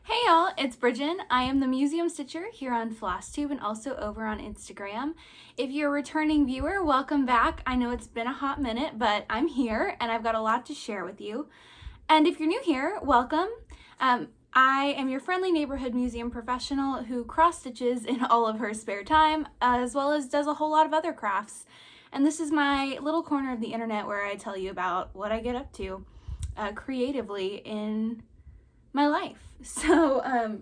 Hey y'all, it's Bridget. I am the Museum Stitcher here on Flosstube and also over on Instagram. If you're a returning viewer, welcome back. I know it's been a hot minute, but I'm here and I've got a lot to share with you. And if you're new here, welcome. I am your friendly neighborhood museum professional who cross-stitches in all of her spare time, as well as does a whole lot of other crafts. And this is my little corner of the internet where I tell you about what I get up to creatively in my life. So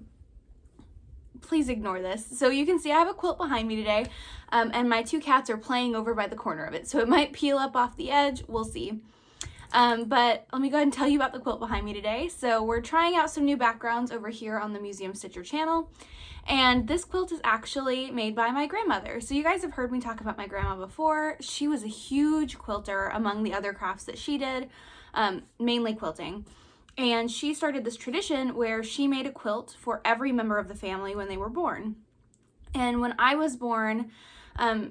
please ignore this. So you can see I have a quilt behind me today, and my two cats are playing over by the corner of it, so it might peel up off the edge. We'll see. But let me go ahead and tell you about the quilt behind me today. So we're trying out some new backgrounds over here on the Museum Stitcher channel, and this quilt is actually made by my grandmother. So you guys have heard me talk about my grandma before. She was a huge quilter among the other crafts that she did, mainly quilting. And she started this tradition where she made a quilt for every member of the family when they were born. And when I was born, I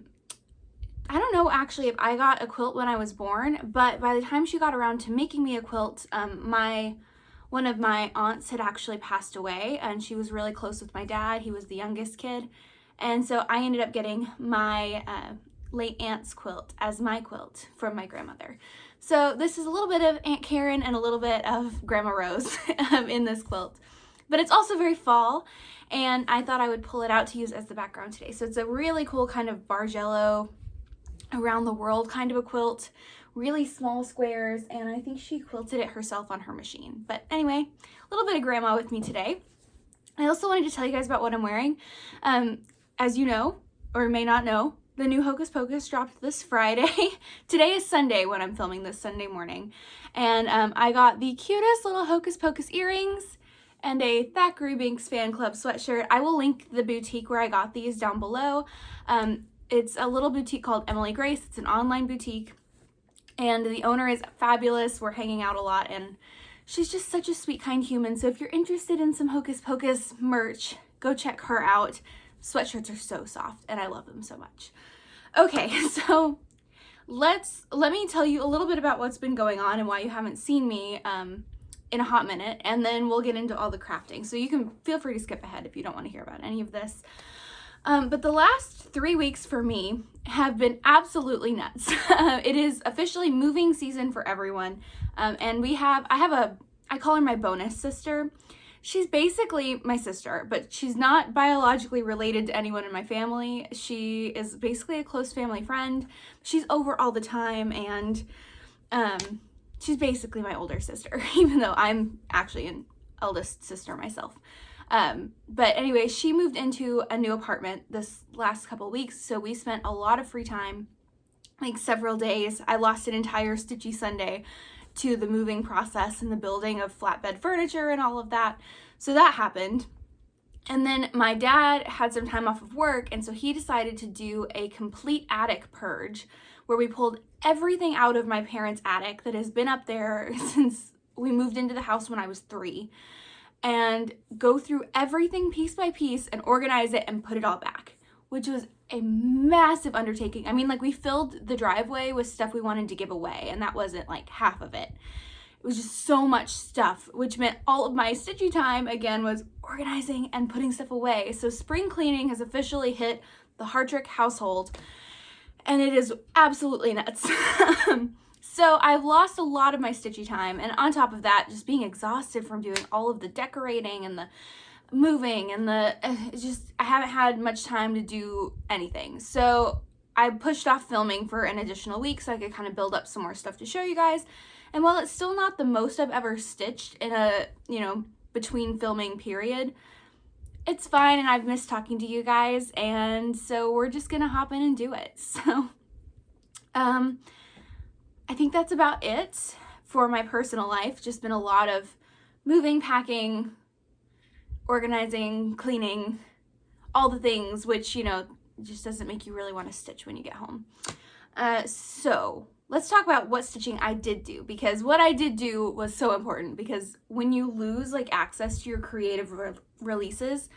don't know actually if I got a quilt when I was born, but by the time she got around to making me a quilt, one of my aunts had actually passed away, and she was really close with my dad. He was the youngest kid. And so I ended up getting my late aunt's quilt as my quilt from my grandmother. So this is a little bit of Aunt Karen and a little bit of Grandma Rose in this quilt. But it's also very fall, and I thought I would pull it out to use as the background today. So it's a really cool kind of bargello, around the world kind of a quilt, really small squares, and I think she quilted it herself on her machine. But anyway, a little bit of grandma with me today. I also wanted to tell you guys about what I'm wearing. As you know, or may not know, the new Hocus Pocus dropped this Friday. Today is Sunday when I'm filming this, Sunday morning. And I got the cutest little Hocus Pocus earrings and a Thackeray Binks fan club sweatshirt. I will link the boutique where I got these down below. It's a little boutique called Emily Grace. It's an online boutique, and the owner is fabulous. We're hanging out a lot, and she's just such a sweet, kind human. So if you're interested in some Hocus Pocus merch, go check her out. Sweatshirts are so soft, and I love them so much. Okay, so let me tell you a little bit about what's been going on and why you haven't seen me in a hot minute, and then we'll get into all the crafting. So you can feel free to skip ahead if you don't want to hear about any of this. But the last 3 weeks for me have been absolutely nuts. It is officially moving season for everyone. And I call her my bonus sister. She's basically my sister, but she's not biologically related to anyone in my family. She is basically a close family friend. She's over all the time, and she's basically my older sister, even though I'm actually an eldest sister myself. But anyway, she moved into a new apartment this last couple weeks, so we spent a lot of free time, like several days. I lost an entire Stitchy Sunday to the moving process and the building of flatbed furniture and all of that. So that happened. And then my dad had some time off of work, and so he decided to do a complete attic purge where we pulled everything out of my parents' attic that has been up there since we moved into the house when I was 3. And go through everything piece by piece and organize it and put it all back, which was a massive undertaking. I mean, like, we filled the driveway with stuff we wanted to give away, and that wasn't like half of it. It was just so much stuff, which meant all of my stitchy time again was organizing and putting stuff away. So spring cleaning has officially hit the Hardtrick household, and it is absolutely nuts. So I've lost a lot of my stitchy time, and on top of that, just being exhausted from doing all of the decorating and the moving and I haven't had much time to do anything. So I pushed off filming for an additional week so I could kind of build up some more stuff to show you guys. And while it's still not the most I've ever stitched in a, between filming period, it's fine, and I've missed talking to you guys, and so we're just gonna hop in and do it. So, I think that's about it for my personal life. Just been a lot of moving, packing, organizing, cleaning, all the things, which, just doesn't make you really want to stitch when you get home. So let's talk about what stitching I did do, because what I did do was so important, because when you lose access to your creative releases,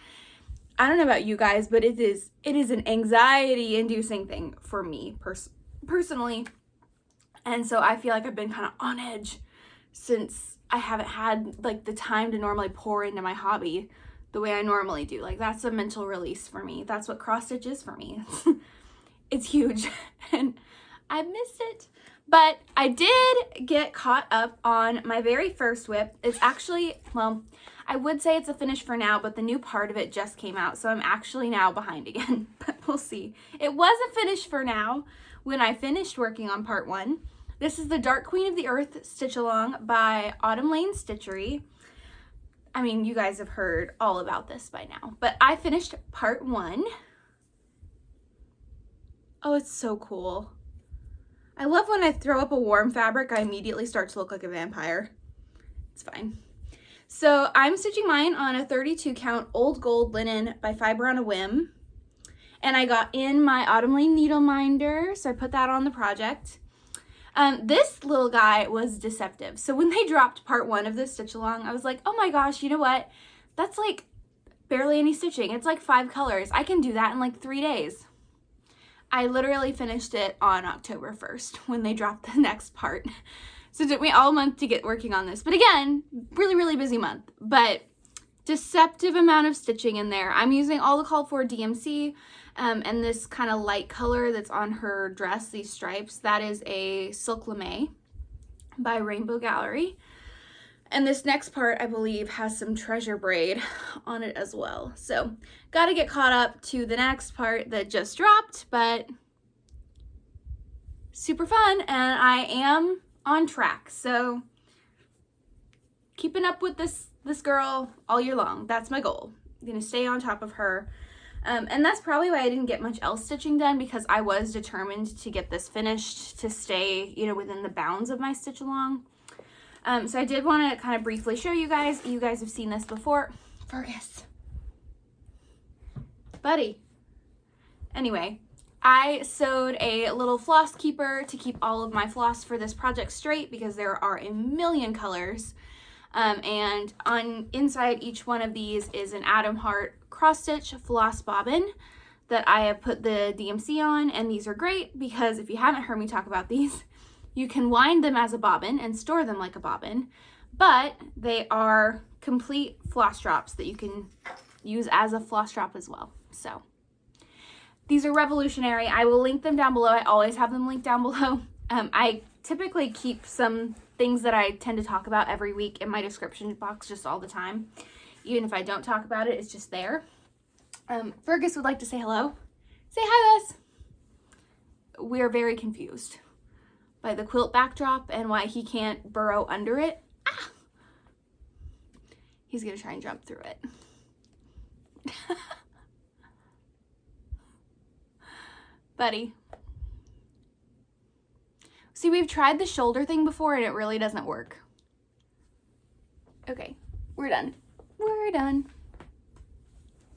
I don't know about you guys, but it is an anxiety inducing thing for me personally. And so I feel like I've been kind of on edge since I haven't had like the time to normally pour into my hobby the way I normally do. Like, that's a mental release for me. That's what cross stitch is for me. It's huge and I missed it. But I did get caught up on my very first whip. It's actually, well, I would say it's a finish for now, but the new part of it just came out, so I'm actually now behind again, but we'll see. It was a finish for now when I finished working on part 1. This is the Dark Queen of the Earth Stitch Along by Autumn Lane Stitchery. I mean, you guys have heard all about this by now, but I finished part 1. Oh, it's so cool. I love when I throw up a warm fabric, I immediately start to look like a vampire. It's fine. So I'm stitching mine on a 32 count old gold linen by Fiber on a Whim. And I got in my Autumn Lane needle minder, so I put that on the project. This little guy was deceptive. So when they dropped part 1 of this stitch along, I was like, oh my gosh, you know what? That's like barely any stitching. It's like 5 colors. I can do that in like 3 days. I literally finished it on October 1st when they dropped the next part. So it took me all month to get working on this. But again, really, really busy month. But deceptive amount of stitching in there. I'm using all the called for DMC and this kind of light color that's on her dress, these stripes. That is a Silk Lame by Rainbow Gallery. And this next part, I believe, has some treasure braid on it as well. So, got to get caught up to the next part that just dropped, but super fun, and I am on track. So, keeping up with this girl all year long. That's my goal. I'm going to stay on top of her. And that's probably why I didn't get much else stitching done, because I was determined to get this finished to stay, you know, within the bounds of my stitch along. So I did want to kind of briefly show you guys. You guys have seen this before. Fergus. Buddy. Anyway, I sewed a little floss keeper to keep all of my floss for this project straight, because there are a million colors. And on inside each one of these is an Atom Heart cross stitch floss bobbin that I have put the DMC on, and these are great because if you haven't heard me talk about these, you can wind them as a bobbin and store them like a bobbin, but they are complete floss drops that you can use as a floss drop as well. So these are revolutionary. I will link them down below. I always have them linked down below. I typically keep some things that I tend to talk about every week in my description box just all the time. Even if I don't talk about it, it's just there. Fergus would like to say hello. Say hi, Wes. We are very confused by the quilt backdrop and why he can't burrow under it. Ah! He's gonna try and jump through it. Buddy. See, we've tried the shoulder thing before and it really doesn't work. Okay, we're done. We're done.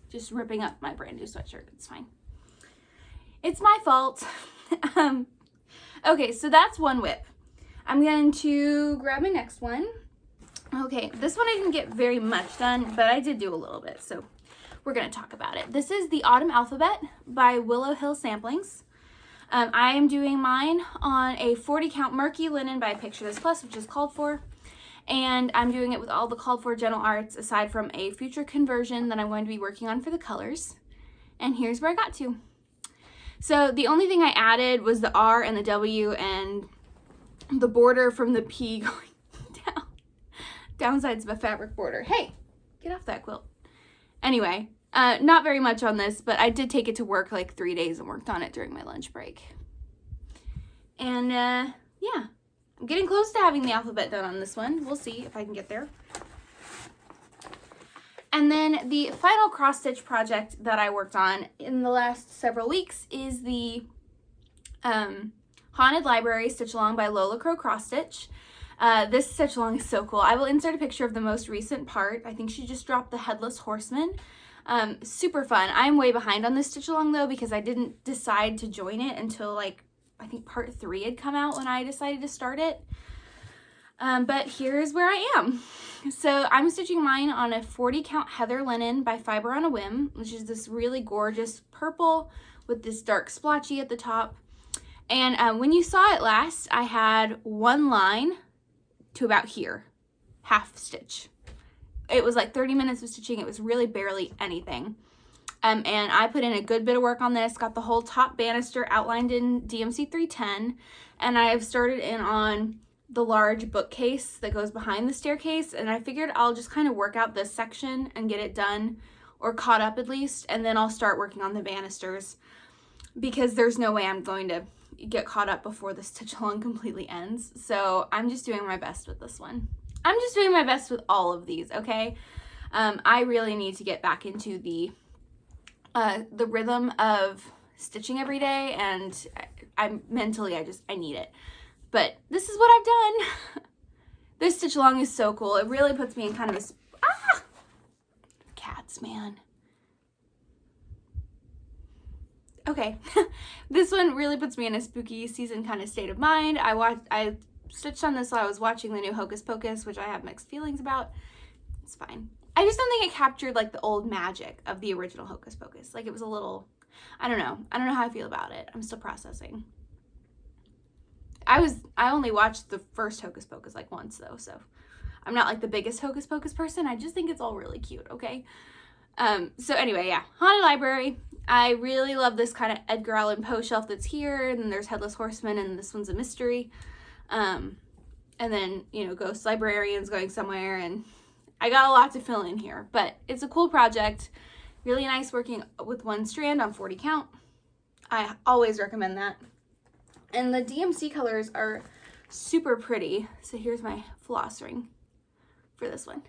Just ripping up my brand new sweatshirt. It's fine. It's my fault. Okay, so that's one whip. I'm going to grab my next one. Okay, this one I didn't get very much done, but I did do a little bit, so we're going to talk about it. This is the Autumn Alphabet by Willow Hill Samplings. I am doing mine on a 40 count Murky linen by Picture This Plus, which is called for. And I'm doing it with all the called for Gentle Arts, aside from a future conversion that I'm going to be working on for the colors. And here's where I got to. So the only thing I added was the R and the W and the border from the P going down. Downsides of a fabric border. Hey, get off that quilt. Anyway, not very much on this, but I did take it to work like 3 days and worked on it during my lunch break. And yeah. I'm getting close to having the alphabet done on this one. We'll see if I can get there. And then the final cross stitch project that I worked on in the last several weeks is the Haunted Library Stitch Along by LolaCrow Cross Stitch. This stitch along is so cool. I will insert a picture of the most recent part. I think she just dropped the Headless Horseman. Super fun. I'm way behind on this stitch along though, because I didn't decide to join it until like I think part 3 had come out when I decided to start it. But here's where I am. So I'm stitching mine on a 40 count Heather linen by Fiber on a Whim, which is this really gorgeous purple with this dark splotchy at the top. And when you saw it last, I had one line to about here, half stitch. It was like 30 minutes of stitching. It was really barely anything. And I put in a good bit of work on this, got the whole top banister outlined in DMC 310, and I've started in on the large bookcase that goes behind the staircase, and I figured I'll just kind of work out this section and get it done, or caught up at least, and then I'll start working on the banisters, because there's no way I'm going to get caught up before the stitch along completely ends. So I'm just doing my best with this one. I'm just doing my best with all of these, okay? I really need to get back into the rhythm of stitching every day, and I need it. But this is what I've done. This stitch along is so cool. It really puts me in kind of a cats, man. Okay. This one really puts me in a spooky season kind of state of mind. I stitched on this while I was watching the new Hocus Pocus, which I have mixed feelings about. It's fine. I just don't think it captured like the old magic of the original Hocus Pocus. Like, it was a little, I don't know how I feel about it. I'm still processing. I only watched the first Hocus Pocus like once though, so I'm not like the biggest Hocus Pocus person. I just think it's all really cute, okay? So anyway, yeah, Haunted Library. I really love this kind of Edgar Allan Poe shelf that's here, and then there's Headless Horseman, and this one's a mystery. And then, you know, Ghost Librarians going somewhere, and I got a lot to fill in here, but it's a cool project. Really nice working with one strand on 40 count. I always recommend that. And the DMC colors are super pretty. So here's my floss ring for this one.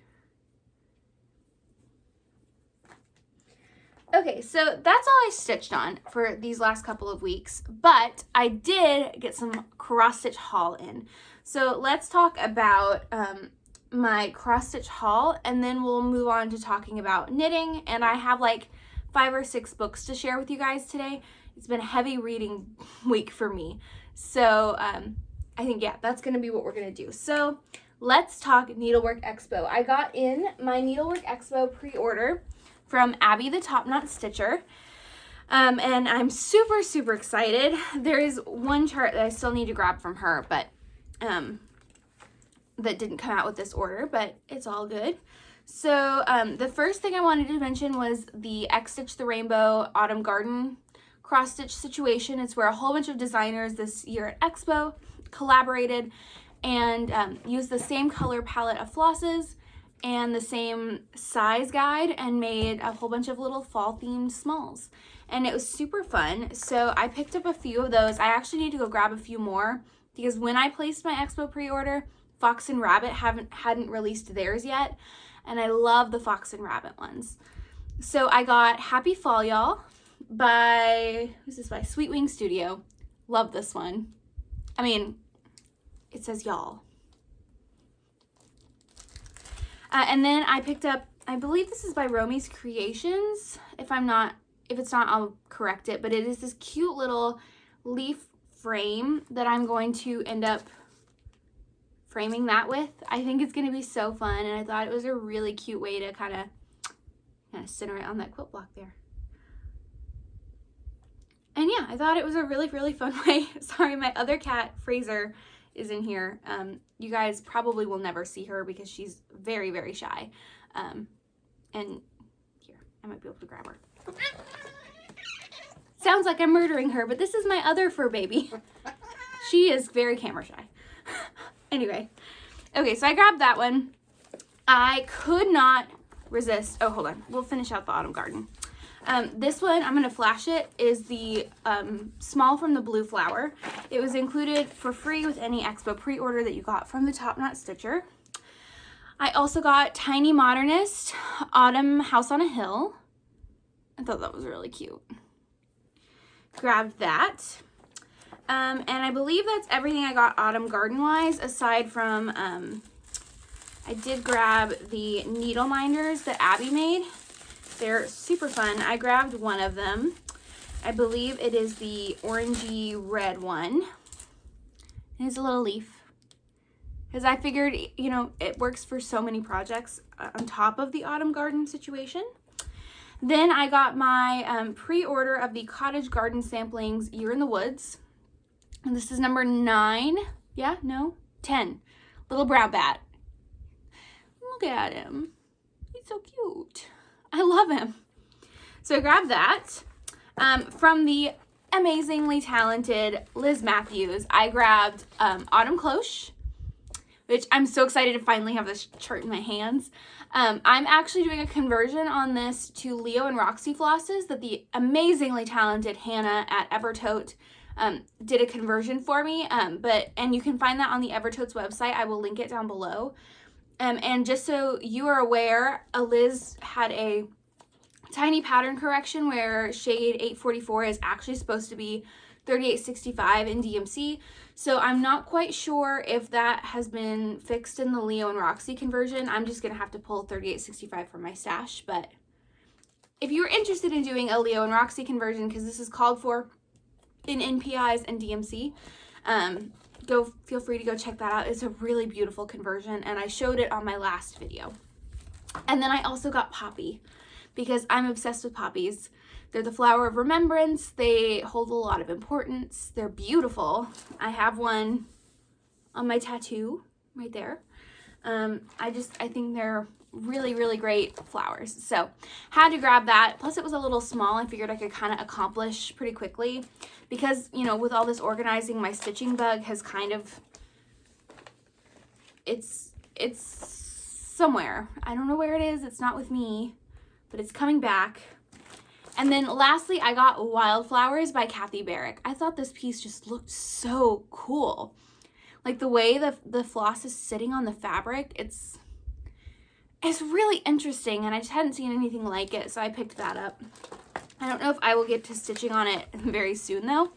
Okay, so that's all I stitched on for these last couple of weeks, but I did get some cross stitch haul in. So let's talk about my cross stitch haul, and then we'll move on to talking about knitting. And I have like 5 or 6 books to share with you guys today. It's been a heavy reading week for me. So I think, yeah, that's going to be what we're going to do. So let's talk Needlework Expo. I got in my Needlework Expo pre-order from Abby the Top Knot Stitcher. And I'm super, super excited. There is one chart that I still need to grab from her, but that didn't come out with this order, but it's all good. So the first thing I wanted to mention was the X Stitch the Rainbow Autumn Garden cross stitch situation. It's where a whole bunch of designers this year at Expo collaborated and used the same color palette of flosses and the same size guide and made a whole bunch of little fall themed smalls. And it was super fun. So I picked up a few of those. I actually need to go grab a few more because when I placed my Expo pre-order, Fox and Rabbit hadn't released theirs yet. And I love the Fox and Rabbit ones. So I got Happy Fall Y'all by, who's this by? Sweet Wing Studio. Love this one. I mean, it says y'all. And then I picked up, I believe this is by Romy's Creations. If it's not, I'll correct it. But it is this cute little leaf frame that I'm going to end up framing that with. I think it's going to be so fun. And I thought it was a really cute way to kind of center it on that quilt block there. And yeah, I thought it was a really, really fun way. Sorry, my other cat, Fraser, is in here. You guys probably will never see her because she's very, very shy. And here, I might be able to grab her. Sounds like I'm murdering her, but this is my other fur baby. She is very camera shy. Anyway, okay, so I grabbed that one. I could not resist. Oh, hold on. We'll finish out the Autumn Garden. This one, I'm going to flash it, is the small from the Blue Flower. It was included for free with any Expo pre-order that you got from the Top Knot Stitcher. I also got Tiny Modernist Autumn House on a Hill. I thought that was really cute. Grabbed that. And I believe that's everything I got Autumn Garden-wise, aside from, I did grab the needle minders that Abby made. They're super fun. I grabbed one of them. I believe it is the orangey red one. It's a little leaf. Because I figured, you know, it works for so many projects on top of the Autumn Garden situation. Then I got my pre-order of the Cottage Garden Samplings Year in the Woods. And this is number 9. Yeah, no, 10. Little brown bat. Look at him. He's so cute. I love him. So I grabbed that. From the amazingly talented Liz Matthews, I grabbed Autumn Cloche, which I'm so excited to finally have this chart in my hands. I'm actually doing a conversion on this to Leo and Roxy flosses that the amazingly talented Hannah at Evertote did a conversion for me. And you can find that on the Evertote's website. I will link it down below. And just so you are aware, Liz had a tiny pattern correction where shade 844 is actually supposed to be 3865 in DMC. So I'm not quite sure if that has been fixed in the Leo and Roxy conversion. I'm just going to have to pull 3865 from my stash. But if you're interested in doing a Leo and Roxy conversion, because this is called for in NPIs and DMC, feel free to go check that out. It's a really beautiful conversion, and I showed it on my last video. And then I also got Poppy, because I'm obsessed with poppies. They're the flower of remembrance. They hold a lot of importance. They're beautiful. I have one on my tattoo right there. I think they're really, really great flowers. So had to grab that. Plus it was a little small. I figured I could kind of accomplish pretty quickly because, you know, with all this organizing, my stitching bug has kind of, it's somewhere. I don't know where it is. It's not with me, but it's coming back. And then lastly, I got Wildflowers by Kathy Barrick. I thought this piece just looked so cool. Like the way the floss is sitting on the fabric, it's really interesting, and I just hadn't seen anything like it, so I picked that up. I don't know if I will get to stitching on it very soon though.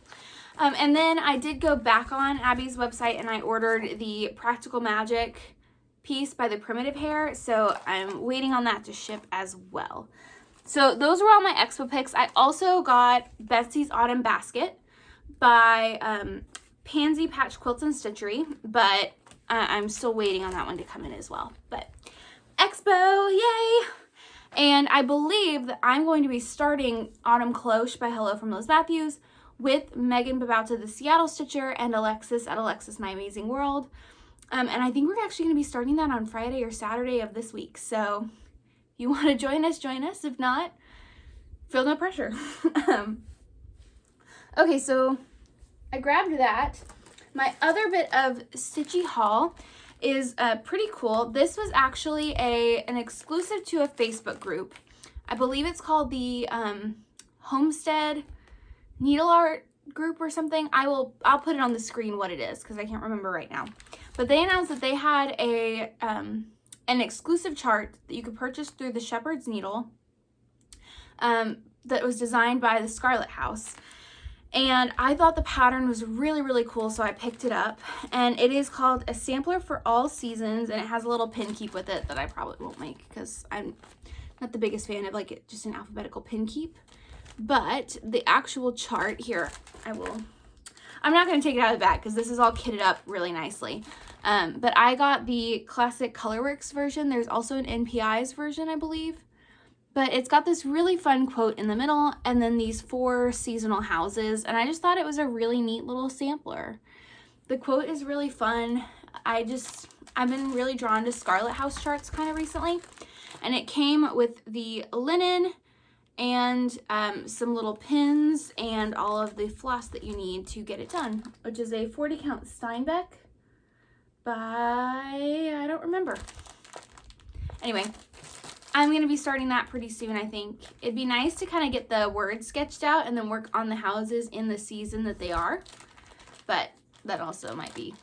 And then I did go back on Abby's website and I ordered the Practical Magic piece by the Primitive Hair, so I'm waiting on that to ship as well. So those were all my Expo picks. I also got Betsy's Autumn Basket by Pansy Patch Quilts and Stitchery, but I'm still waiting on that one to come in as well. But Expo, yay! And I believe that I'm going to be starting Autumn Cloche by Hello from Liz Matthews with Megan Babauta, the Seattle Stitcher, and Alexis at Alexis My Amazing World. And I think we're actually going to be starting that on Friday or Saturday of this week. So if you want to join us, join us. If not, feel no pressure. Okay, so I grabbed that. My other bit of stitchy haul is pretty cool. This was actually an exclusive to a Facebook group. I believe it's called the Homestead Needle Art group or something. I'll put it on the screen what it is because I can't remember right now. But they announced that they had an exclusive chart that you could purchase through the Shepherd's Needle that was designed by the Scarlet House. And I thought the pattern was really, really cool, so I picked it up. And it is called A Sampler for All Seasons, and it has a little pin keep with it that I probably won't make because I'm not the biggest fan of like it, just an alphabetical pin keep. But the actual chart here, I'm not going to take it out of the bag because this is all kitted up really nicely. But I got the classic Colorworks version. There's also an NPI's version, I believe. But it's got this really fun quote in the middle and then these 4 seasonal houses. And I just thought it was a really neat little sampler. The quote is really fun. I've been really drawn to Scarlet House charts kind of recently. And it came with the linen and some little pins and all of the floss that you need to get it done, which is a 40 count Steinbeck by, I don't remember. Anyway, I'm going to be starting that pretty soon, I think. It'd be nice to kind of get the words sketched out and then work on the houses in the season that they are. But that also might be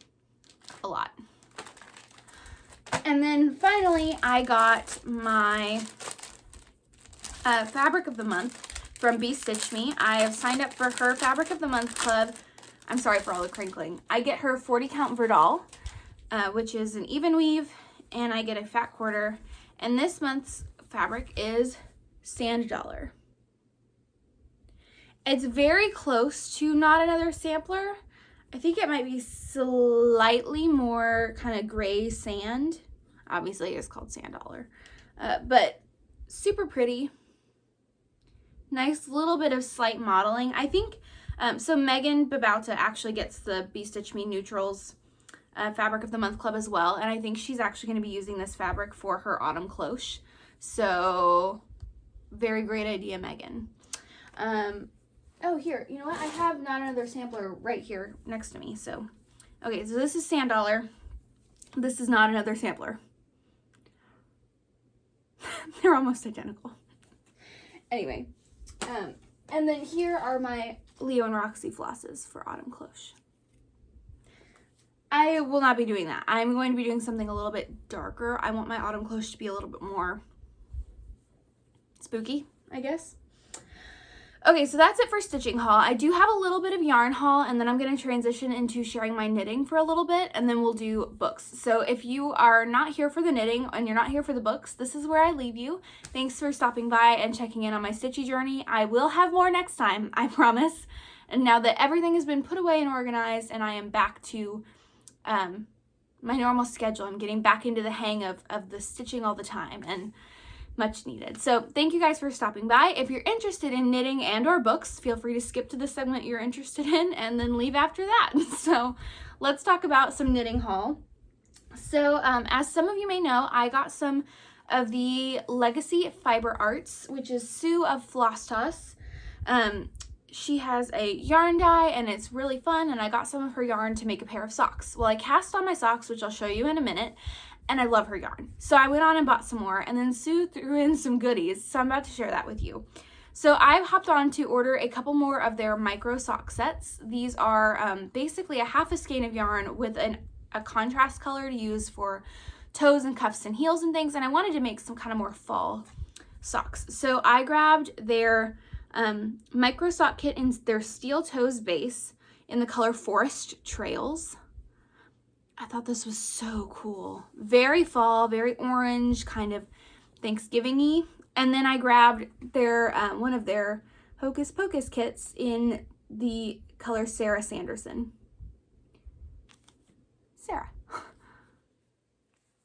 a lot. And then finally, I got my Fabric of the Month from Bee Stitch Me. I have signed up for her Fabric of the Month club. I'm sorry for all the crinkling. I get her 40 count Verdal, which is an even weave, and I get a fat quarter. And this month's fabric is Sand Dollar. It's very close to Not Another Sampler. I think it might be slightly more kind of gray sand. Obviously it's called Sand Dollar. But super pretty. Nice little bit of slight modeling. I think, so Megan Babauta actually gets the Bee Stitch Me neutrals Fabric of the Month Club as well, and I think she's actually going to be using this fabric for her autumn cloche. So very great idea, Megan. Oh, here, you know what? I have not another sampler right here next to me. So, okay, so this is Sand Dollar. This is not another sampler. They're almost identical. Anyway, and then here are my Leo and Roxy flosses for autumn cloche. I will not be doing that. I'm going to be doing something a little bit darker. I want my autumn cloche to be a little bit more spooky, I guess. Okay, so that's it for stitching haul. I do have a little bit of yarn haul, and then I'm going to transition into sharing my knitting for a little bit, and then we'll do books. So if you are not here for the knitting and you're not here for the books, this is where I leave you. Thanks for stopping by and checking in on my stitchy journey. I will have more next time, I promise. And now that everything has been put away and organized and I am back to my normal schedule, I'm getting back into the hang of the stitching all the time, and much needed. So thank you guys for stopping by. If you're interested in knitting and or books, feel free to skip to the segment you're interested in and then leave after that. So let's talk about some knitting haul. So as some of you may know, I got some of the Legacy Fiber Arts, which is Sue of Flosstubers. She has a yarn dye and it's really fun, and I got some of her yarn to make a pair of socks. Well, I cast on my socks, which I'll show you in a minute, and I love her yarn. So I went on and bought some more, and then Sue threw in some goodies, so I'm about to share that with you. So I've hopped on to order a couple more of their micro sock sets. These are basically a half a skein of yarn with a contrast color to use for toes and cuffs and heels and things, and I wanted to make some kind of more fall socks. So I grabbed their micro sock kit in their steel toes base in the color Forest Trails. I thought this was so cool. Very fall, very orange, kind of Thanksgiving-y. And then I grabbed their one of their Hocus Pocus kits in the color Sarah Sanderson. Sarah.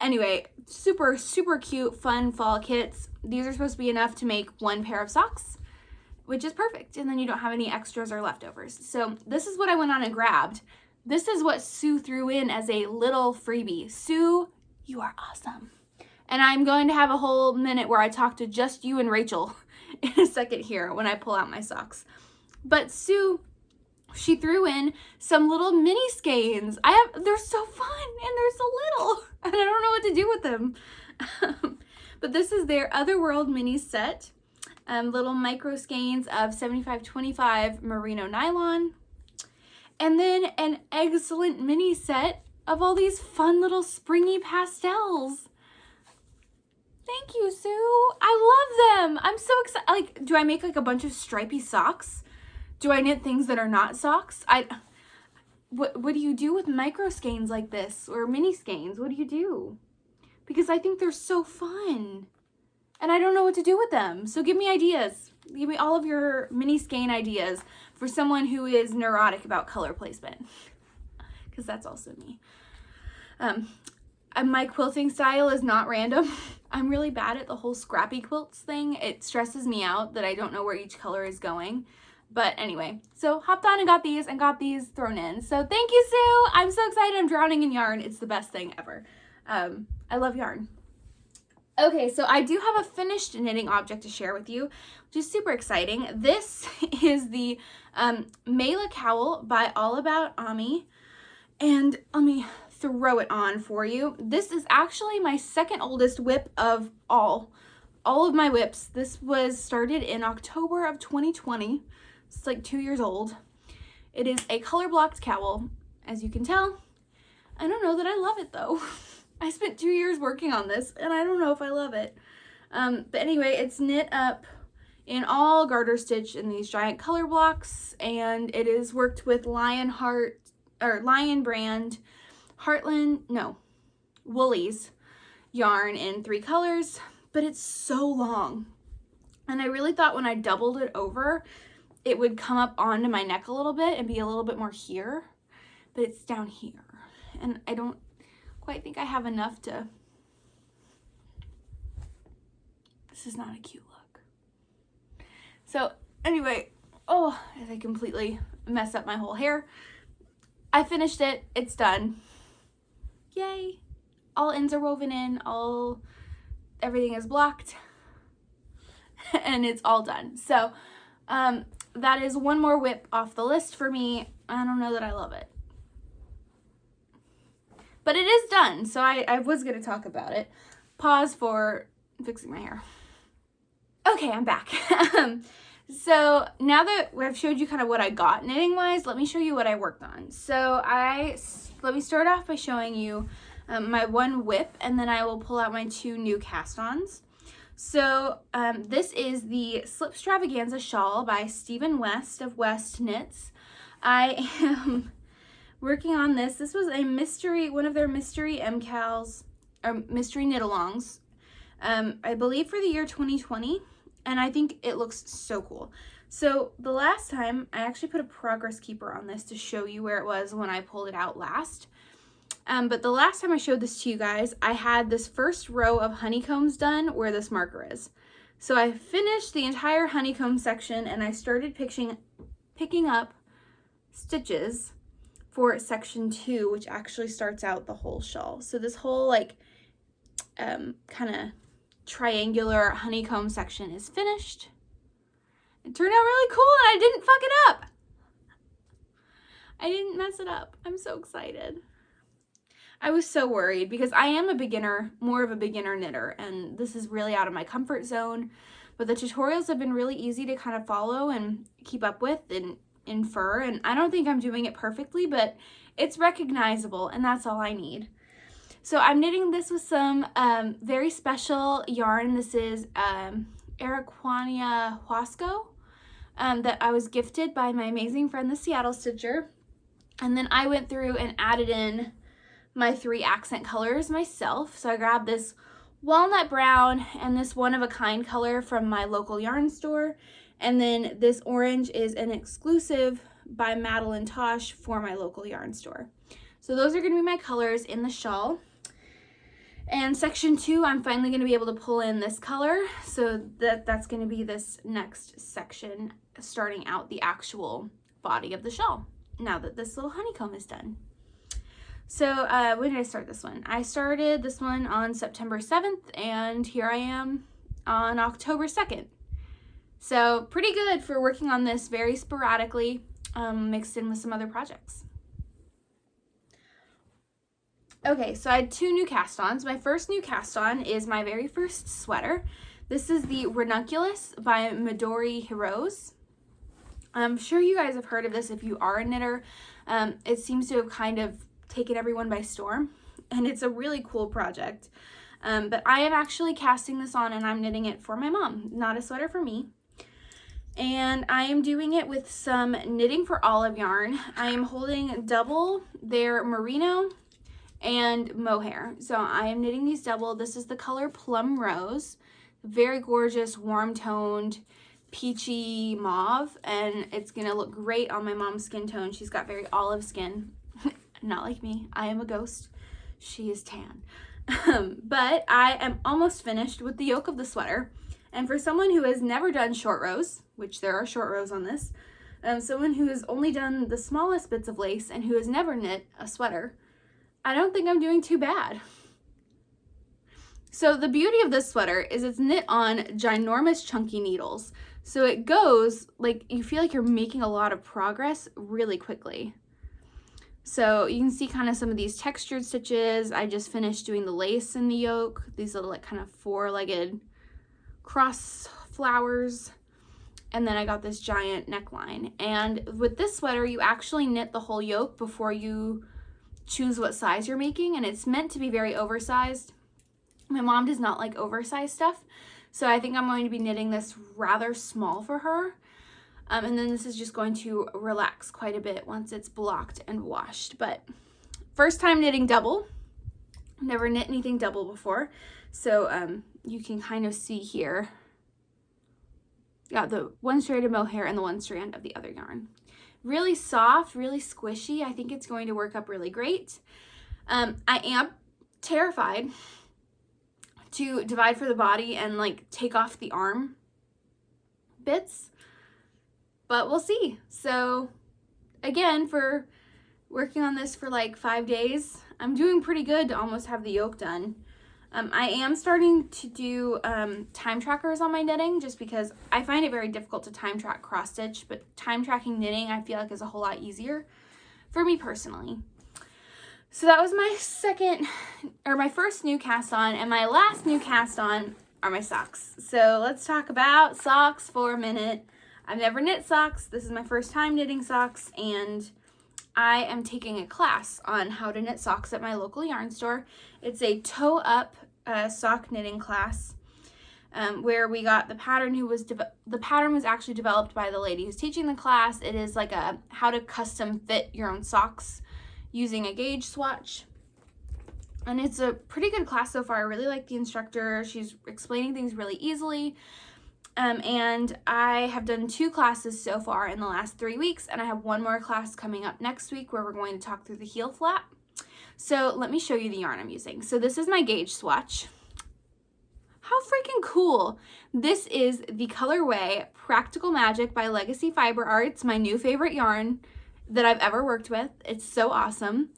Anyway, super, super cute, fun fall kits. These are supposed to be enough to make one pair of socks, which is perfect. And then you don't have any extras or leftovers. So this is what I went on and grabbed. This is what Sue threw in as a little freebie. Sue, you are awesome. And I'm going to have a whole minute where I talk to just you and Rachel in a second here when I pull out my socks. But Sue, she threw in some little mini skeins. They're so fun and they're so little and I don't know what to do with them. But this is their Otherworld mini set. Little micro skeins of 75/25 merino nylon. And then an excellent mini set of all these fun little springy pastels. Thank you, Sue. I love them. I'm so excited. Like, do I make like a bunch of stripy socks? Do I knit things that are not socks? What do you do with micro skeins like this or mini skeins? What do you do? Because I think they're so fun. And I don't know what to do with them. So give me ideas. Give me all of your mini skein ideas for someone who is neurotic about color placement. Because that's also me. My quilting style is not random. I'm really bad at the whole scrappy quilts thing. It stresses me out that I don't know where each color is going. But anyway, so hopped on and got these thrown in. So thank you, Sue. I'm so excited. I'm drowning in yarn. It's the best thing ever. I love yarn. Okay, so I do have a finished knitting object to share with you, which is super exciting. This is the Mela Cowl by All About Ami, and let me throw it on for you. This is actually my second oldest whip of all of my whips. This was started in October of 2020. It's like 2 years old. It is a color blocked cowl, as you can tell. I don't know that I love it though. I spent 2 years working on this and I don't know if I love it. But anyway, it's knit up in all garter stitch in these giant color blocks, and it is worked with Lion brand Woolies yarn in 3 colors, but it's so long. And I really thought when I doubled it over, it would come up onto my neck a little bit and be a little bit more here, but it's down here. And I don't quite think I have enough to, this is not a cute look. So anyway, as I completely mess up my whole hair, I finished it, it's done. yay. All ends are woven in, everything is blocked, and it's all done. So that is one more whip off the list for me. I don't know that I love it, but it is done. So I was going to talk about it. Pause for fixing my hair. Okay, I'm back. So now that I've showed you kind of what I got knitting wise, let me show you what I worked on. So let me start off by showing you my one whip, and then I will pull out my 2 new cast-ons. So this is the Slipstravaganza shawl by Stephen West of WestKnits. I am working on this. This was a mystery, one of their mystery MCALs, or mystery knit-alongs, I believe for the year 2020. And I think it looks so cool. So the last time, I actually put a progress keeper on this to show you where it was when I pulled it out last. But the last time I showed this to you guys, I had this first row of honeycombs done where this marker is. So I finished the entire honeycomb section, and I started picking up stitches for section 2, which actually starts out the whole shawl. So this whole like kind of triangular honeycomb section is finished. It turned out really cool, and I didn't fuck it up. I didn't mess it up. I'm so excited. I was so worried because I am a beginner, more of a beginner knitter, and this is really out of my comfort zone, but the tutorials have been really easy to kind of follow and keep up with and infer, and I don't think I'm doing it perfectly, but it's recognizable, and that's all I need. So I'm knitting this with some very special yarn. This is Araquania Huasco that I was gifted by my amazing friend, the Seattle Stitcher. And then I went through and added in my 3 accent colors myself. So I grabbed this walnut brown and this one-of-a-kind color from my local yarn store. And then this orange is an exclusive by Madeline Tosh for my local yarn store. So those are going to be my colors in the shawl. And section 2, I'm finally going to be able to pull in this color. So that's going to be this next section, starting out the actual body of the shawl, now that this little honeycomb is done. So when did I start this one? I started this one on September 7th, and here I am on October 2nd. So pretty good for working on this very sporadically, mixed in with some other projects. Okay, so I had 2 new cast-ons. My first new cast-on is my very first sweater. This is the Ranunculus by Midori Hirose. I'm sure you guys have heard of this if you are a knitter. It seems to have kind of taken everyone by storm, and it's a really cool project. But I am actually casting this on, and I'm knitting it for my mom, not a sweater for me. And I am doing it with some Knitting for Olive yarn. I am holding double their merino and mohair. So I am knitting these double. This is the color Plum Rose, very gorgeous, warm toned, peachy mauve, and it's gonna look great on my mom's skin tone. She's got very olive skin, not like me. I am a ghost. She is tan. But I am almost finished with the yoke of the sweater. And for someone who has never done short rows, which there are short rows on this, someone who has only done the smallest bits of lace and who has never knit a sweater, I don't think I'm doing too bad. So the beauty of this sweater is it's knit on ginormous chunky needles. So it goes, like, you feel like you're making a lot of progress really quickly. So you can see kind of some of these textured stitches. I just finished doing the lace in the yoke, these little like kind of 4-legged cross flowers. And then I got this giant neckline. And with this sweater, you actually knit the whole yoke before you choose what size you're making, and it's meant to be very oversized. My mom does not like oversized stuff, so I think I'm going to be knitting this rather small for her. And then this is just going to relax quite a bit once it's blocked and washed. But first time knitting double. Never knit anything double before. So you can kind of see here. Got the one strand of mohair and the one strand of the other yarn. Really soft, really squishy. I think it's going to work up really great. I am terrified to divide for the body and like take off the arm bits, but we'll see. So again, for working on this for like 5 days, I'm doing pretty good to almost have the yoke done. I am starting to do time trackers on my knitting just because I find it very difficult to time track cross stitch, but time tracking knitting I feel like is a whole lot easier for me personally. So that was my first new cast on, and my last new cast on are my socks. So let's talk about socks for a minute. I've never knit socks. This is my first time knitting socks, and I am taking a class on how to knit socks at my local yarn store. It's a toe-up sock knitting class where we got the pattern. The pattern was actually developed by the lady who's teaching the class. It is like a how to custom fit your own socks using a gauge swatch. And it's a pretty good class so far. I really like the instructor. She's explaining things really easily. And I have done 2 classes so far in the last 3 weeks, and I have 1 more class coming up next week where we're going to talk through the heel flap. So let me show you the yarn I'm using. So this is my gauge swatch. How freaking cool. This is the colorway Practical Magic by Legacy Fiber Arts, my new favorite yarn that I've ever worked with. It's so awesome.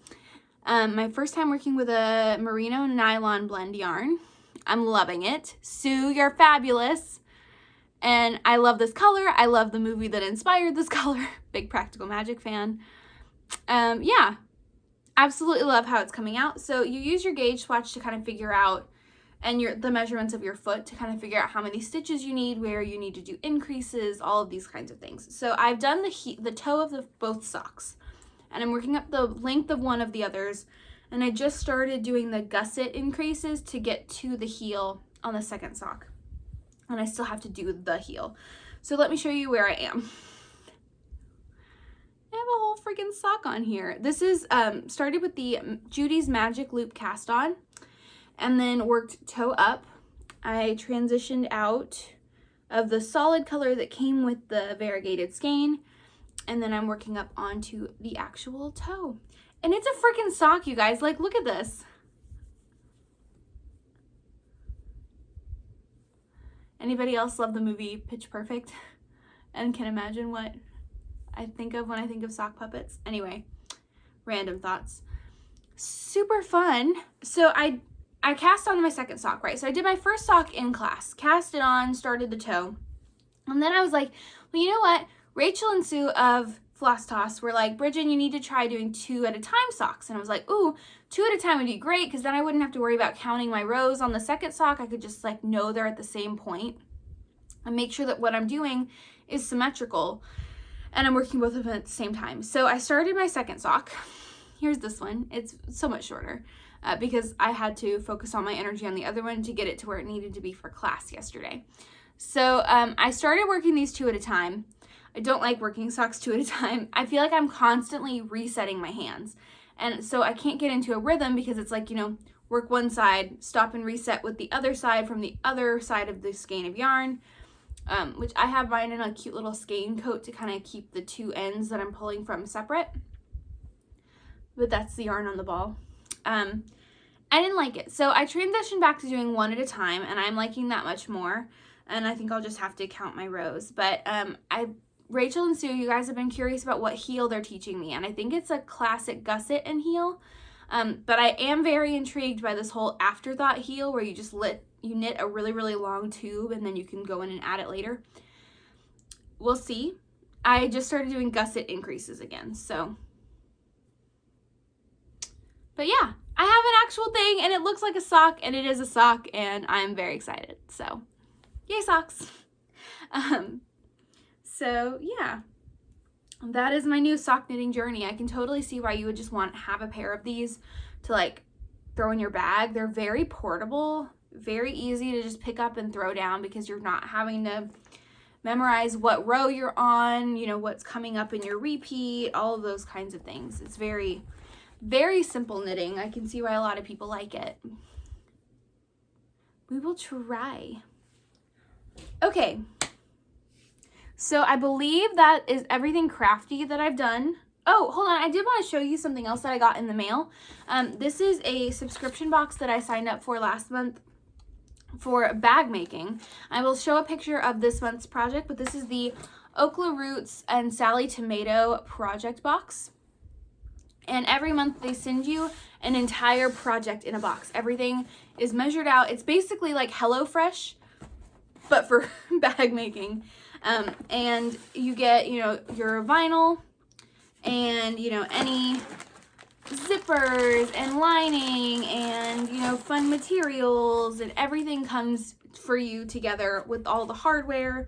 My first time working with a merino nylon blend yarn. I'm loving it. Sue, you're fabulous. And I love this color. I love the movie that inspired this color. Big Practical Magic fan. Yeah, absolutely love how it's coming out. So you use your gauge swatch to kind of figure out, and the measurements of your foot to kind of figure out how many stitches you need, where you need to do increases, all of these kinds of things. So I've done the toe of both socks, and I'm working up the length of one of the others, and I just started doing the gusset increases to get to the heel on the second sock. And I still have to do the heel. So let me show you where I am. I have a whole freaking sock on here. This is started with the Judy's Magic Loop cast on, and then worked toe up. I transitioned out of the solid color that came with the variegated skein, and then I'm working up onto the actual toe. And it's a freaking sock, you guys. Like, look at this. Anybody else love the movie Pitch Perfect and can imagine what I think of when I think of sock puppets? Anyway, random thoughts. Super fun. So I cast on my second sock, right? So I did my first sock in class, cast it on, started the toe. And then I was like, well, you know what? Rachel and Sue of Floss Toss were like, Bridget, you need to try doing 2 at a time socks. And I was like, ooh, 2 at a time would be great, because then I wouldn't have to worry about counting my rows on the second sock. I could just like know they're at the same point and make sure that what I'm doing is symmetrical and I'm working both of them at the same time. So I started my second sock. Here's this one. It's so much shorter because I had to focus all my energy on the other one to get it to where it needed to be for class yesterday. So I started working these 2 at a time. I don't like working socks 2 at a time. I feel like I'm constantly resetting my hands. And so I can't get into a rhythm because it's like, you know, work one side, stop and reset with the other side from the other side of the skein of yarn, which I have mine in a cute little skein coat to kind of keep the 2 ends that I'm pulling from separate. But that's the yarn on the ball. I didn't like it. So I transitioned back to doing 1 at a time, and I'm liking that much more. And I think I'll just have to count my rows. But Rachel and Sue, you guys have been curious about what heel they're teaching me, and I think it's a classic gusset and heel. But I am very intrigued by this whole afterthought heel where you just knit a really, really long tube and then you can go in and add it later. We'll see. I just started doing gusset increases again, so. But yeah, I have an actual thing and it looks like a sock, and it is a sock, and I'm very excited. So, yay socks. So yeah, that is my new sock knitting journey. I can totally see why you would just want to have a pair of these to like throw in your bag. They're very portable, very easy to just pick up and throw down because you're not having to memorize what row you're on, you know, what's coming up in your repeat, all of those kinds of things. It's very, very simple knitting. I can see why a lot of people like it. We will try. Okay. So I believe that is everything crafty that I've done. Oh, hold on. I did want to show you something else that I got in the mail. This is a subscription box that I signed up for last month for bag making. I will show a picture of this month's project, but this is the Okla Roots and Sally Tomato project box. And every month they send you an entire project in a box. Everything is measured out. It's basically like HelloFresh, but for bag making. And you get, you know, your vinyl and, you know, any zippers and lining and, you know, fun materials, and everything comes for you together with all the hardware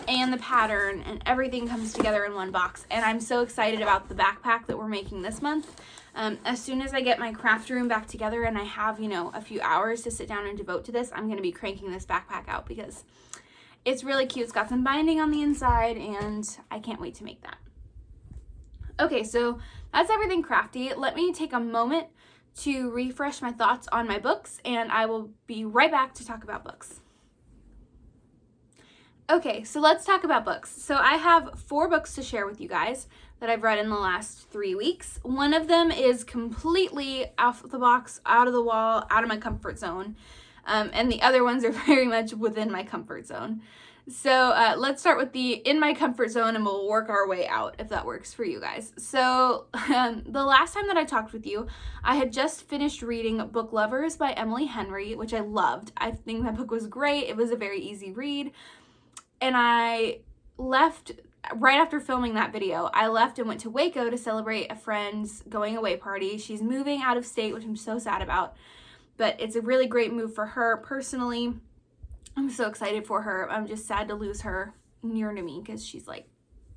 and the pattern, and everything comes together in one box. And I'm so excited about the backpack that we're making this month. As soon as I get my craft room back together and I have, you know, a few hours to sit down and devote to this, I'm going to be cranking this backpack out because it's really cute. It's got some binding on the inside and I can't wait to make that. Okay, so that's everything crafty. Let me take a moment to refresh my thoughts on my books, and I will be right back to talk about books. Okay, so let's talk about books. So I have 4 books to share with you guys that I've read in the last 3 weeks. One of them is completely off the box, out of the wall, out of my comfort zone. And the other ones are very much within my comfort zone. So let's start with the in my comfort zone and we'll work our way out if that works for you guys. So the last time that I talked with you, I had just finished reading Book Lovers by Emily Henry, which I loved. I think that book was great. It was a very easy read. And I left right after filming that video. I left and went to Waco to celebrate a friend's going away party. She's moving out of state, which I'm so sad about. But it's a really great move for her personally. I'm so excited for her. I'm just sad to lose her near to me because she's like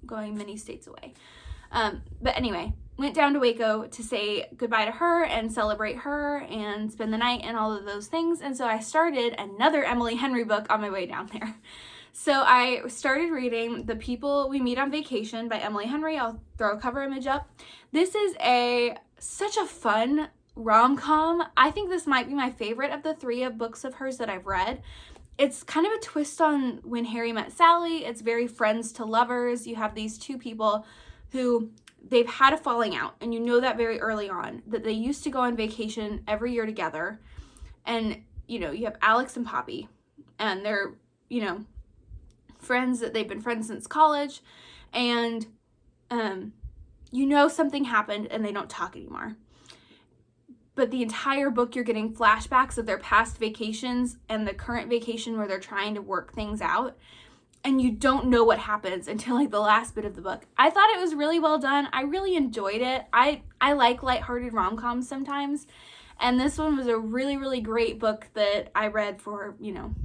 going many states away. But anyway, went down to Waco to say goodbye to her and celebrate her and spend the night and all of those things. And so I started another Emily Henry book on my way down there. So I started reading The People We Meet on Vacation by Emily Henry. I'll throw a cover image up. This is such a fun rom-com. I think this might be my favorite of the 3 books of hers that I've read. It's kind of a twist on When Harry Met Sally. It's very friends to lovers. You have these 2 people who they've had a falling out, and you know that very early on, that they used to go on vacation every year together. And, you know, you have Alex and Poppy, and they're, you know, friends that they've been friends since college, and you know something happened and they don't talk anymore. But the entire book, you're getting flashbacks of their past vacations and the current vacation where they're trying to work things out. And you don't know what happens until like the last bit of the book. I thought it was really well done. I really enjoyed it. I like lighthearted rom-coms sometimes. And this one was a really, really great book that I read for, you know,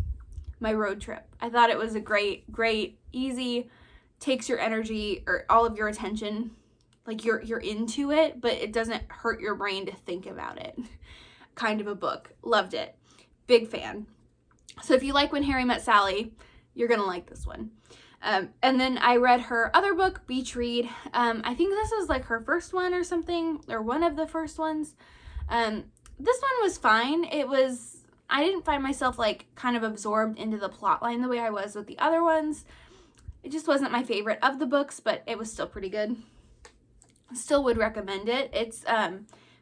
my road trip. I thought it was a great, easy, takes your energy or all of your attention. Like you're into it, but it doesn't hurt your brain to think about it. Kind of a book. Loved it. Big fan. So if you like When Harry Met Sally, you're going to like this one. And then I read her other book, Beach Read. I think this is like her first one or something, or one of the first ones. This one was fine. I didn't find myself like kind of absorbed into the plot line the way I was with the other ones. It just wasn't my favorite of the books, but it was still pretty good. Still would recommend it. It's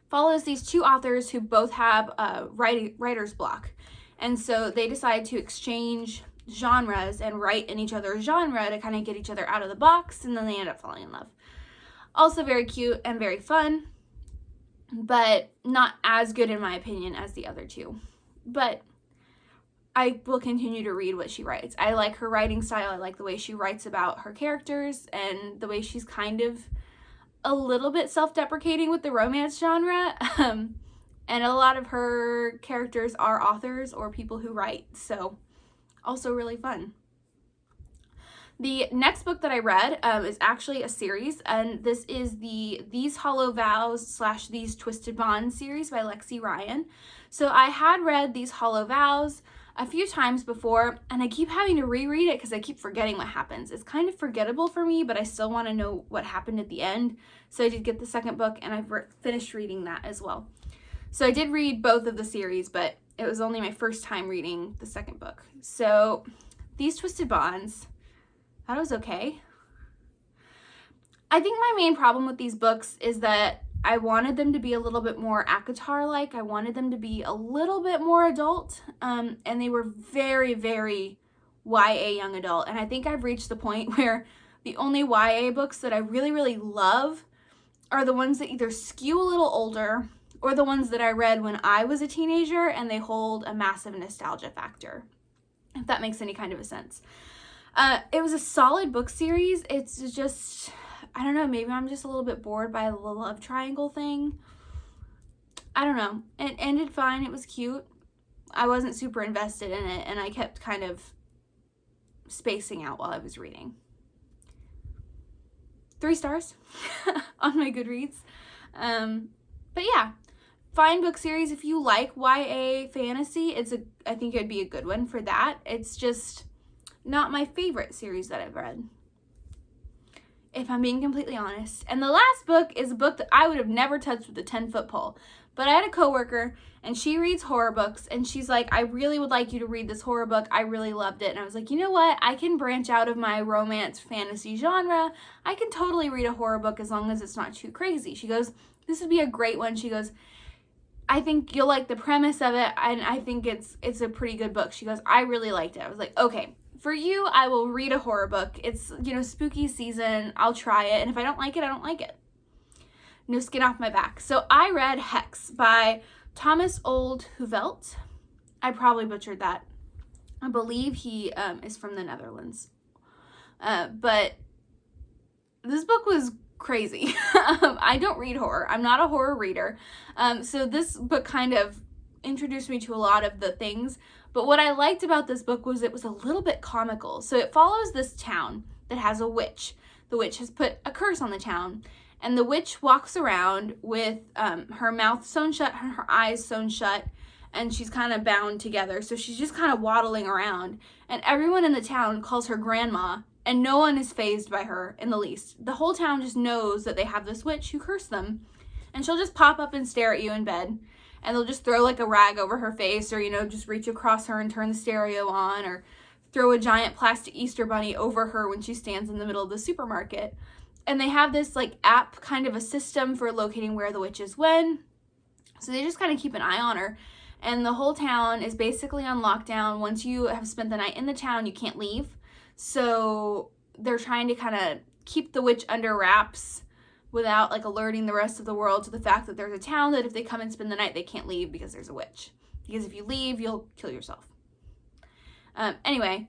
follows these 2 authors who both have writer's block. And so they decide to exchange genres and write in each other's genre to kind of get each other out of the box, and then they end up falling in love. Also very cute and very fun, but not as good in my opinion as the other 2. But I will continue to read what she writes. I like her writing style. I like the way she writes about her characters and the way she's kind of a little bit self-deprecating with the romance genre. And a lot of her characters are authors or people who write. So also really fun. The next book that I read is actually a series, and this is the These Hollow Vows / These Twisted Bonds series by Lexi Ryan. So I had read These Hollow Vows a few times before, and I keep having to reread it because I keep forgetting what happens. It's kind of forgettable for me, but I still want to know what happened at the end. So I did get the second book, and I've finished reading that as well. So I did read both of the series, but it was only my first time reading the second book. So These Twisted Bonds, that was okay. I think my main problem with these books is that I wanted them to be a little bit more ACOTAR-like. I wanted them to be a little bit more adult, and they were very, very YA young adult. And I think I've reached the point where the only YA books that I really, really love are the ones that either skew a little older or the ones that I read when I was a teenager, and they hold a massive nostalgia factor, if that makes any kind of a sense. It was a solid book series. It's just, I don't know, maybe I'm just a little bit bored by the love triangle thing. I don't know. It ended fine. It was cute. I wasn't super invested in it, and I kept kind of spacing out while I was reading. 3 stars on my Goodreads. But yeah, fine book series. If you like YA fantasy, I think it'd be a good one for that. It's just not my favorite series that I've read, if I'm being completely honest. And the last book is a book that I would have never touched with a 10-foot pole. But I had a coworker, and she reads horror books, and she's like, I really would like you to read this horror book. I really loved it. And I was like, you know what? I can branch out of my romance fantasy genre. I can totally read a horror book as long as it's not too crazy. She goes, this would be a great one. She goes, I think you'll like the premise of it, and I think it's a pretty good book. She goes, I really liked it. I was like, okay, for you, I will read a horror book. It's, spooky season. I'll try it, and if I don't like it, I don't like it. No skin off my back. So I read Hex by Thomas Old Hoevelt. I probably butchered that. I believe he is from the Netherlands. But this book was crazy. I don't read horror. I'm not a horror reader. So this book kind of introduced me to a lot of the things. But what I liked about this book was it was a little bit comical. So it follows this town that has a witch. The witch has put a curse on the town. And the witch walks around with her mouth sewn shut, her eyes sewn shut, and she's kind of bound together. So she's just kind of waddling around. And everyone in the town calls her grandma, and no one is fazed by her in the least. The whole town just knows that they have this witch who cursed them. And she'll just pop up and stare at you in bed. And they'll just throw like a rag over her face, or, just reach across her and turn the stereo on, or throw a giant plastic Easter bunny over her when she stands in the middle of the supermarket. And they have this like app, kind of a system for locating where the witch is when. So they just kind of keep an eye on her. And the whole town is basically on lockdown. Once you have spent the night in the town, you can't leave. So they're trying to kind of keep the witch under wraps without like alerting the rest of the world to the fact that there's a town that if they come and spend the night, they can't leave because there's a witch. Because if you leave, you'll kill yourself. Anyway,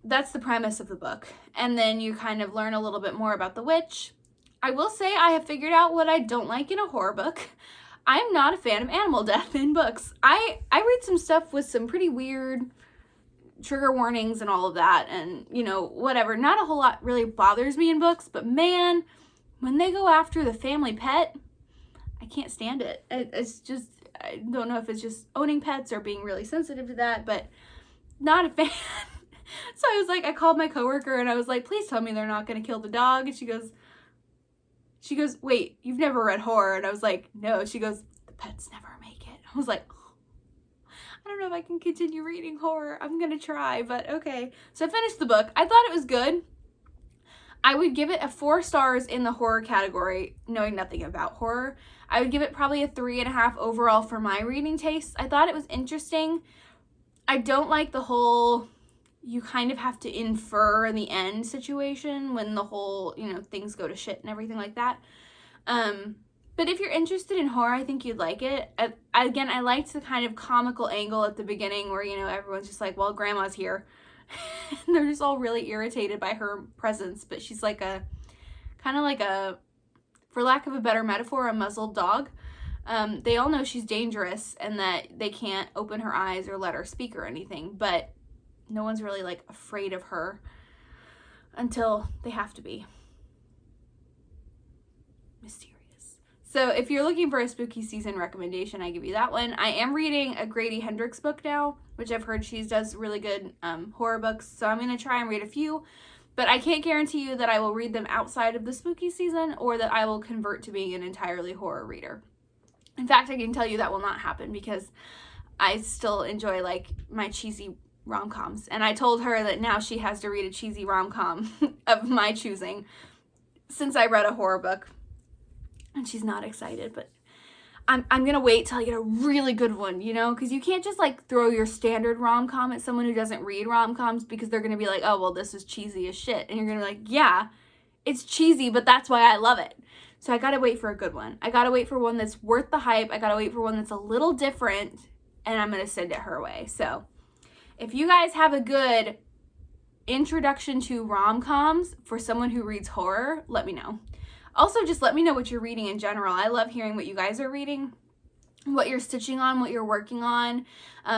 that's the premise of the book. And then you kind of learn a little bit more about the witch. I will say I have figured out what I don't like in a horror book. I'm not a fan of animal death in books. I read some stuff with some pretty weird trigger warnings and all of that, and whatever. Not a whole lot really bothers me in books, but man, when they go after the family pet, I can't stand it. It's just, I don't know if it's just owning pets or being really sensitive to that, but not a fan. So I called my coworker and I was like, please tell me they're not going to kill the dog. And she goes, wait, you've never read horror? And I was like, no. She goes, the pets never make it. I was like, oh, I don't know if I can continue reading horror. I'm going to try, but okay. So I finished the book. I thought it was good. I would give it a 4 stars in the horror category, knowing nothing about horror. I would give it probably a 3.5 overall for my reading taste. I thought it was interesting. I don't like the whole, you kind of have to infer in the end situation when the whole, things go to shit and everything like that. But if you're interested in horror, I think you'd like it. Again, I liked the kind of comical angle at the beginning where, everyone's just like, well, grandma's here. And they're just all really irritated by her presence. But she's like kind of like a, for lack of a better metaphor, a muzzled dog. They all know she's dangerous and that they can't open her eyes or let her speak or anything. But no one's really afraid of her until they have to be. Mysterious. So if you're looking for a spooky season recommendation, I give you that one. I am reading a Grady Hendrix book now, which I've heard she does really good horror books. So I'm going to try and read a few, but I can't guarantee you that I will read them outside of the spooky season or that I will convert to being an entirely horror reader. In fact, I can tell you that will not happen because I still enjoy my cheesy rom-coms. And I told her that now she has to read a cheesy rom-com of my choosing since I read a horror book. And she's not excited, but I'm going to wait till I get a really good one, because you can't just throw your standard rom-com at someone who doesn't read rom-coms because they're going to be like, oh, well, this is cheesy as shit. And you're going to be like, yeah, it's cheesy, but that's why I love it. So I gotta wait for a good one. I gotta wait for one that's worth the hype. I gotta wait for one that's a little different, and I'm gonna send it her way. So if you guys have a good introduction to rom-coms for someone who reads horror, let me know. Also, just let me know what you're reading in general. I love hearing what you guys are reading, what you're stitching on, what you're working on.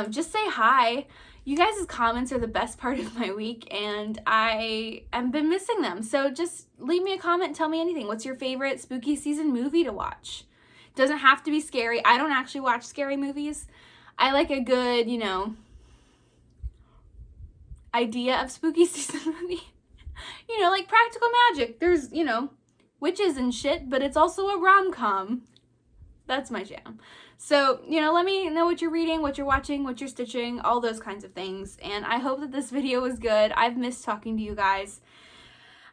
Just say hi. You guys' comments are the best part of my week, and I have been missing them. So just leave me a comment and tell me anything. What's your favorite spooky season movie to watch? Doesn't have to be scary. I don't actually watch scary movies. I like a good, you know, idea of spooky season movie. You know, like Practical Magic. There's, you know, witches and shit, but it's also a rom-com. That's my jam. So, you know, let me know what you're reading, what you're watching, what you're stitching, all those kinds of things. And I hope that this video was good. I've missed talking to you guys.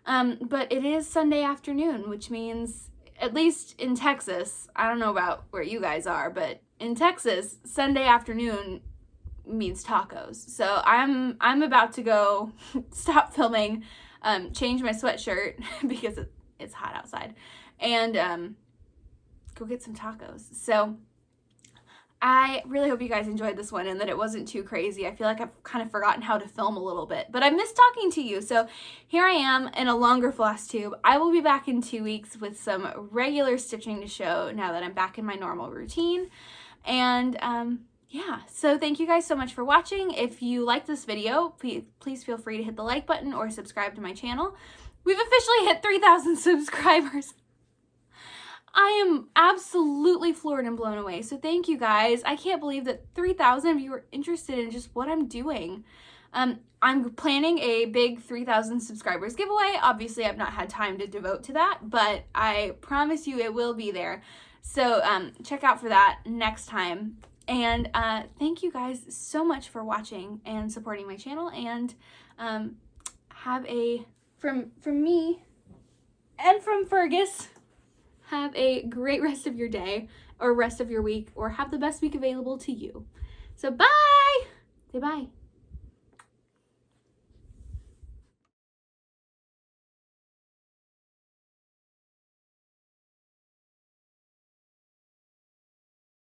But it is Sunday afternoon, which means, at least in Texas, I don't know about where you guys are, but in Texas, Sunday afternoon means tacos. So I'm about to go stop filming, change my sweatshirt because it's hot outside, and go get some tacos. So I really hope you guys enjoyed this one and that it wasn't too crazy. I feel like I've kind of forgotten how to film a little bit, but I miss talking to you. So here I am in a longer floss tube. I will be back in 2 weeks with some regular stitching to show now that I'm back in my normal routine. And yeah, so thank you guys so much for watching. If you like this video, please feel free to hit the like button or subscribe to my channel. We've officially hit 3,000 subscribers. I am absolutely floored and blown away. So thank you guys. I can't believe that 3,000 of you are interested in just what I'm doing. I'm planning a big 3,000 subscribers giveaway. Obviously, I've not had time to devote to that, but I promise you it will be there. So check out for that next time. And thank you guys so much for watching and supporting my channel. And have a, from me and from Fergus, have a great rest of your day or rest of your week, or have the best week available to you. So bye! Say bye.